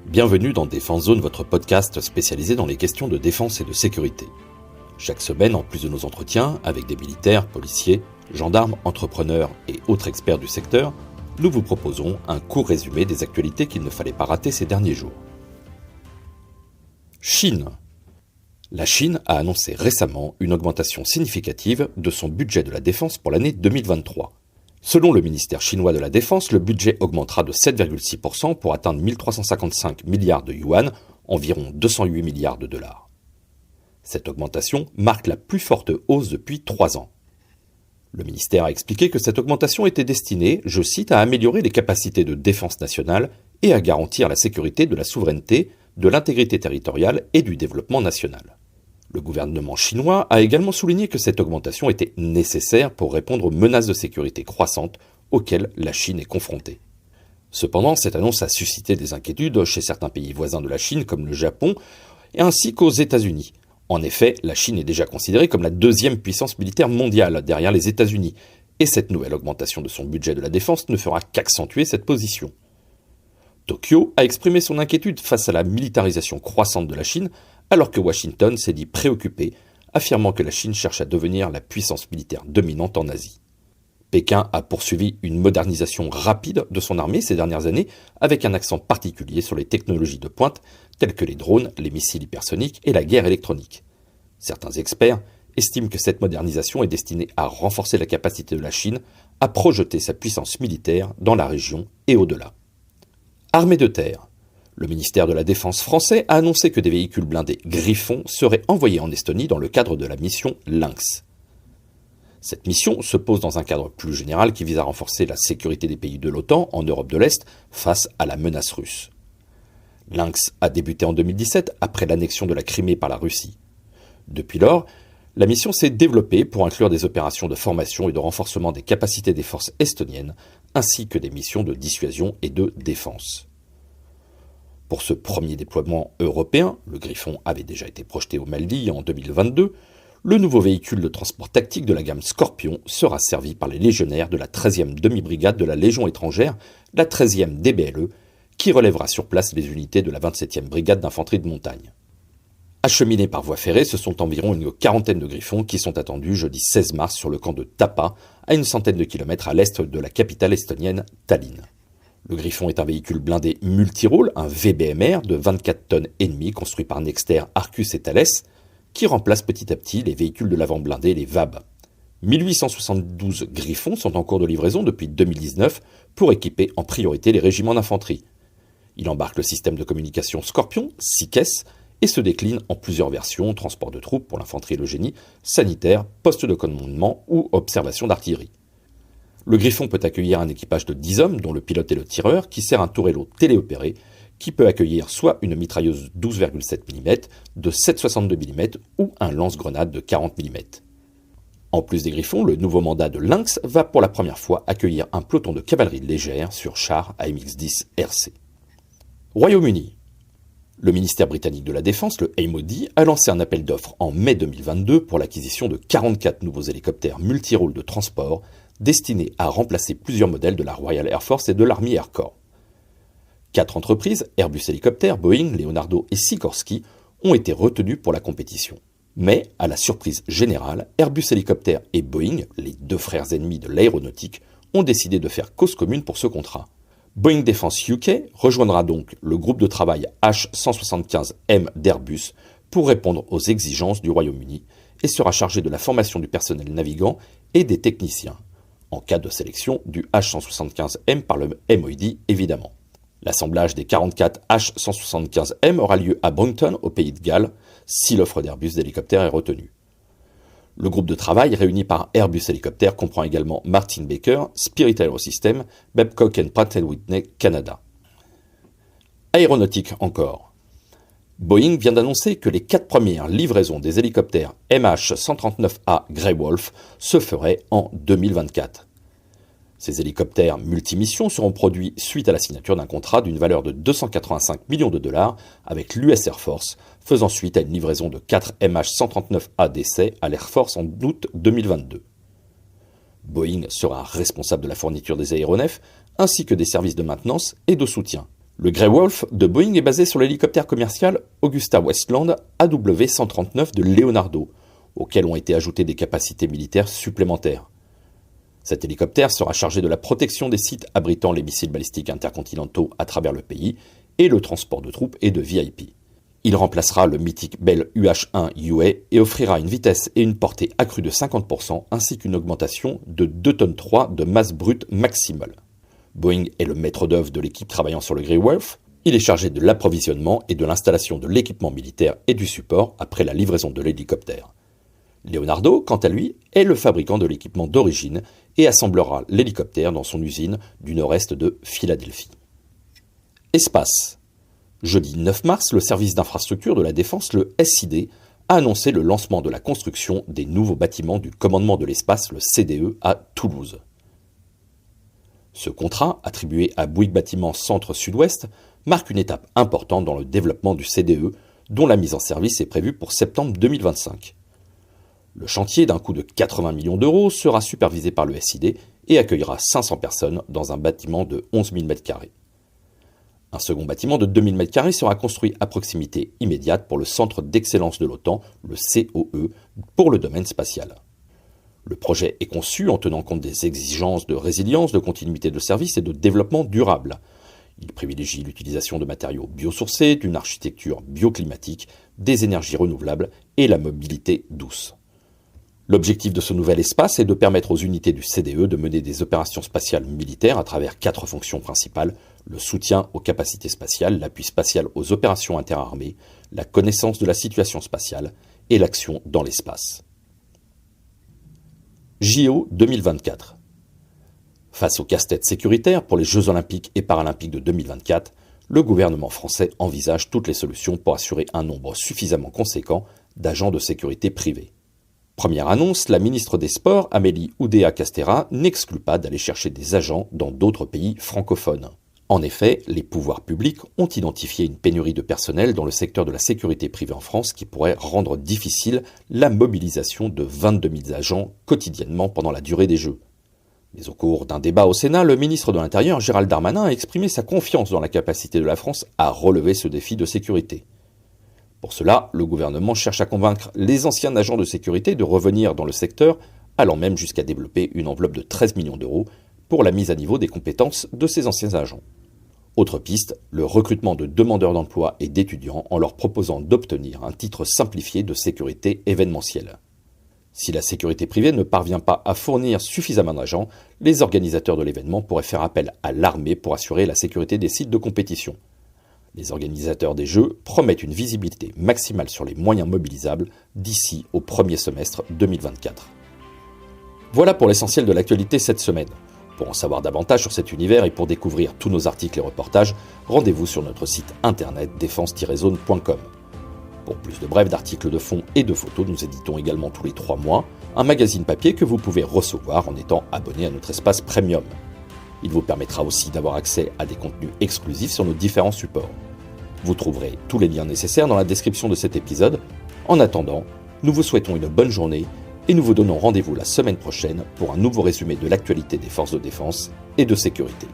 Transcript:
Bienvenue dans Défense Zone, votre podcast spécialisé dans les questions de défense et de sécurité. Chaque semaine, en plus de nos entretiens avec des militaires, policiers, gendarmes, entrepreneurs et autres experts du secteur, nous vous proposons un court résumé des actualités qu'il ne fallait pas rater ces derniers jours. Chine. La Chine a annoncé récemment une augmentation significative de son budget de la défense pour l'année 2023. Selon le ministère chinois de la Défense, le budget augmentera de 7,6% pour atteindre 1355 milliards de yuan, environ 208 milliards de dollars. Cette augmentation marque la plus forte hausse depuis 3 ans. Le ministère a expliqué que cette augmentation était destinée, je cite, à améliorer les capacités de défense nationale et à garantir la sécurité de la souveraineté, de l'intégrité territoriale et du développement national. Le gouvernement chinois a également souligné que cette augmentation était nécessaire pour répondre aux menaces de sécurité croissantes auxquelles la Chine est confrontée. Cependant, cette annonce a suscité des inquiétudes chez certains pays voisins de la Chine, comme le Japon, ainsi qu'aux États-Unis. En effet, la Chine est déjà considérée comme la deuxième puissance militaire mondiale derrière les États-Unis, et cette nouvelle augmentation de son budget de la défense ne fera qu'accentuer cette position. Tokyo a exprimé son inquiétude face à la militarisation croissante de la Chine, alors que Washington s'est dit préoccupé, affirmant que la Chine cherche à devenir la puissance militaire dominante en Asie. Pékin a poursuivi une modernisation rapide de son armée ces dernières années, avec un accent particulier sur les technologies de pointe, telles que les drones, les missiles hypersoniques et la guerre électronique. Certains experts estiment que cette modernisation est destinée à renforcer la capacité de la Chine à projeter sa puissance militaire dans la région et au-delà. Armée de terre. Le ministère de la Défense français a annoncé que des véhicules blindés Griffon seraient envoyés en Estonie dans le cadre de la mission Lynx. Cette mission se pose dans un cadre plus général qui vise à renforcer la sécurité des pays de l'OTAN en Europe de l'Est face à la menace russe. Lynx a débuté en 2017 après l'annexion de la Crimée par la Russie. Depuis lors, la mission s'est développée pour inclure des opérations de formation et de renforcement des capacités des forces estoniennes, ainsi que des missions de dissuasion et de défense. Pour ce premier déploiement européen, le Griffon avait déjà été projeté au Mali en 2022, le nouveau véhicule de transport tactique de la gamme Scorpion sera servi par les légionnaires de la 13e demi-brigade de la Légion étrangère, la 13e DBLE, qui relèvera sur place les unités de la 27e brigade d'infanterie de montagne. Acheminés par voie ferrée, ce sont environ une quarantaine de Griffons qui sont attendus jeudi 16 mars sur le camp de Tapa, à une centaine de kilomètres à l'est de la capitale estonienne, Tallinn. Le Griffon est un véhicule blindé multirôle, un VBMR de 24 tonnes et demie construit par Nexter, Arcus et Thales, qui remplace petit à petit les véhicules de l'avant blindé, les VAB. 1872 Griffons sont en cours de livraison depuis 2019 pour équiper en priorité les régiments d'infanterie. Il embarque le système de communication Scorpion, 6 caisses, et se décline en plusieurs versions, transport de troupes pour l'infanterie et le génie, sanitaire, poste de commandement ou observation d'artillerie. Le Griffon peut accueillir un équipage de 10 hommes, dont le pilote et le tireur, qui sert un tourello téléopéré, qui peut accueillir soit une mitrailleuse 12,7 mm, de 7,62 mm ou un lance-grenade de 40 mm. En plus des Griffons, le nouveau mandat de Lynx va pour la première fois accueillir un peloton de cavalerie légère sur char AMX-10 RC. Royaume-Uni. Le ministère britannique de la Défense, le MOD, a lancé un appel d'offres en mai 2022 pour l'acquisition de 44 nouveaux hélicoptères multirôles de transport destinés à remplacer plusieurs modèles de la Royal Air Force et de l'Army Air Corps. 4 entreprises, Airbus Hélicoptères, Boeing, Leonardo et Sikorsky, ont été retenues pour la compétition. Mais, à la surprise générale, Airbus Hélicoptères et Boeing, les deux frères ennemis de l'aéronautique, ont décidé de faire cause commune pour ce contrat. Boeing Defence UK rejoindra donc le groupe de travail H175M d'Airbus pour répondre aux exigences du Royaume-Uni et sera chargé de la formation du personnel navigant et des techniciens, en cas de sélection du H175M par le MOD évidemment. L'assemblage des 44 H175M aura lieu à Brampton, au Pays de Galles, si l'offre d'Airbus d'hélicoptères est retenue. Le groupe de travail réuni par Airbus Hélicoptères comprend également Martin Baker, Spirit AeroSystems, Babcock & Pratt & Whitney Canada. Aéronautique encore. Boeing vient d'annoncer que les 4 premières livraisons des hélicoptères MH139A Grey Wolf se feraient en 2024. Ces hélicoptères multimissions seront produits suite à la signature d'un contrat d'une valeur de 285 millions de dollars avec l'US Air Force, faisant suite à une livraison de 4 MH139A d'essai à l'Air Force en août 2022. Boeing sera responsable de la fourniture des aéronefs ainsi que des services de maintenance et de soutien. Le Grey Wolf de Boeing est basé sur l'hélicoptère commercial Augusta Westland AW139 de Leonardo, auquel ont été ajoutées des capacités militaires supplémentaires. Cet hélicoptère sera chargé de la protection des sites abritant les missiles balistiques intercontinentaux à travers le pays et le transport de troupes et de VIP. Il remplacera le mythique Bell UH-1 UA et offrira une vitesse et une portée accrue de 50% ainsi qu'une augmentation de 2,3 tonnes de masse brute maximale. Boeing est le maître d'œuvre de l'équipe travaillant sur le Grey Wolf. Il est chargé de l'approvisionnement et de l'installation de l'équipement militaire et du support après la livraison de l'hélicoptère. Leonardo, quant à lui, est le fabricant de l'équipement d'origine et assemblera l'hélicoptère dans son usine du nord-est de Philadelphie. Espace. Jeudi 9 mars, le service d'infrastructure de la défense, le SID, a annoncé le lancement de la construction des nouveaux bâtiments du commandement de l'espace, le CDE, à Toulouse. Ce contrat, attribué à Bouygues Bâtiments Centre-Sud-Ouest, marque une étape importante dans le développement du CDE, dont la mise en service est prévue pour septembre 2025. Le chantier, d'un coût de 80 millions d'euros, sera supervisé par le SID et accueillera 500 personnes dans un bâtiment de 11 000 m². Un second bâtiment de 2 000 m² sera construit à proximité immédiate pour le Centre d'excellence de l'OTAN, le COE, pour le domaine spatial. Le projet est conçu en tenant compte des exigences de résilience, de continuité de service et de développement durable. Il privilégie l'utilisation de matériaux biosourcés, d'une architecture bioclimatique, des énergies renouvelables et la mobilité douce. L'objectif de ce nouvel espace est de permettre aux unités du CDE de mener des opérations spatiales militaires à travers 4 fonctions principales: le soutien aux capacités spatiales, l'appui spatial aux opérations interarmées, la connaissance de la situation spatiale et l'action dans l'espace. JO 2024. Face au casse-tête sécuritaire pour les Jeux Olympiques et Paralympiques de 2024, le gouvernement français envisage toutes les solutions pour assurer un nombre suffisamment conséquent d'agents de sécurité privés. Première annonce, la ministre des Sports, Amélie Oudéa-Castéra, n'exclut pas d'aller chercher des agents dans d'autres pays francophones. En effet, les pouvoirs publics ont identifié une pénurie de personnel dans le secteur de la sécurité privée en France qui pourrait rendre difficile la mobilisation de 22 000 agents quotidiennement pendant la durée des Jeux. Mais au cours d'un débat au Sénat, le ministre de l'Intérieur, Gérald Darmanin, a exprimé sa confiance dans la capacité de la France à relever ce défi de sécurité. Pour cela, le gouvernement cherche à convaincre les anciens agents de sécurité de revenir dans le secteur, allant même jusqu'à développer une enveloppe de 13 millions d'euros pour la mise à niveau des compétences de ces anciens agents. Autre piste, le recrutement de demandeurs d'emploi et d'étudiants en leur proposant d'obtenir un titre simplifié de sécurité événementielle. Si la sécurité privée ne parvient pas à fournir suffisamment d'agents, les organisateurs de l'événement pourraient faire appel à l'armée pour assurer la sécurité des sites de compétition. Les organisateurs des Jeux promettent une visibilité maximale sur les moyens mobilisables d'ici au premier semestre 2024. Voilà pour l'essentiel de l'actualité cette semaine. Pour en savoir davantage sur cet univers et pour découvrir tous nos articles et reportages, rendez-vous sur notre site internet défense-zone.com. Pour plus de brefs, d'articles de fond et de photos, nous éditons également tous les 3 mois un magazine papier que vous pouvez recevoir en étant abonné à notre espace premium. Il vous permettra aussi d'avoir accès à des contenus exclusifs sur nos différents supports. Vous trouverez tous les liens nécessaires dans la description de cet épisode. En attendant, nous vous souhaitons une bonne journée et nous vous donnons rendez-vous la semaine prochaine pour un nouveau résumé de l'actualité des forces de défense et de sécurité.